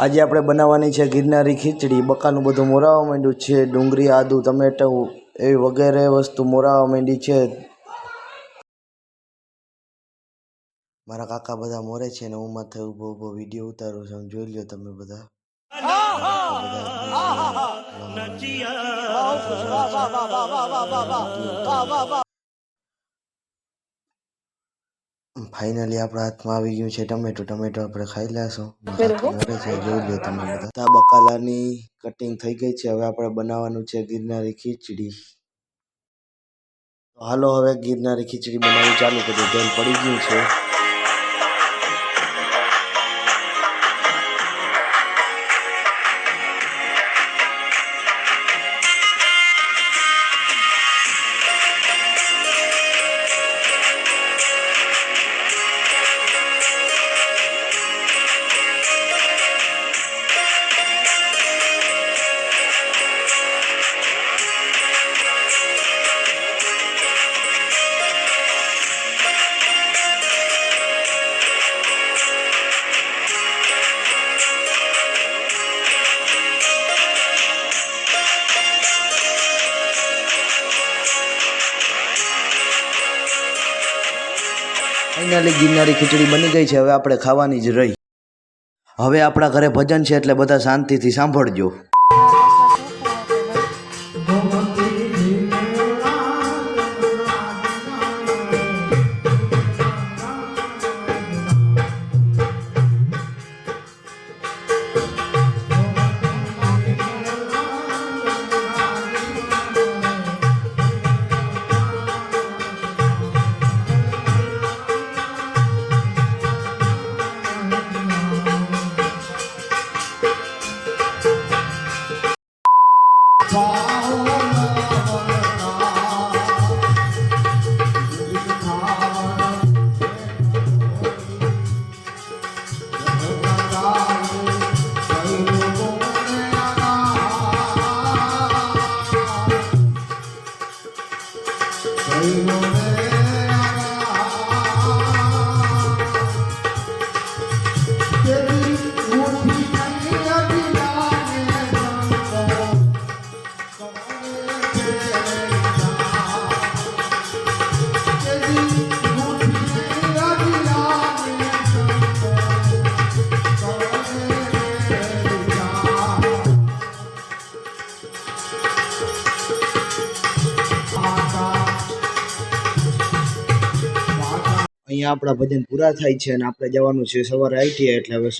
આજે આપણે બનાવવાની છે ગિરનારી ખીચડી। બકાલું બધું મોરાવા માંડ્યું છે, ડુંગળી, આદુ, ટમેટું એવી વગેરે વસ્તુ મોરાવા માંડી છે। મારા કાકા બધા મોરે છે ને હું માથે ઊભો ઊભો વિડીયો ઉતારું છું, જોઈ લ્યો તમે બધા। ફાઇનલી આપણા હાથમાં આવી ગયું છે ટમેટું। આપણે ખાઈ લેશું। મોરે છે, જોઈ લો તમે બધા। બકાલાની કટિંગ થઈ ગઈ છે, હવે આપણે બનાવવાનું છે ગિરનારી ખીચડી। હાલો હવે ગિરનારી ખીચડી બનાવવી ચાલુ કરી। તેલ પડી ગયું છે। ફાઇનલી ગિરનારી ખીચડી બની ગઈ છે, હવે આપણે ખાવાની જ રહી। હવે આપણા ઘરે ભજન છે એટલે બધા શાંતિથી સાંભળજો। અહીંયા આપણા ભજન પૂરા થાય છે અને આપણે જવાનું છે સવારે ITI, એટલે હવે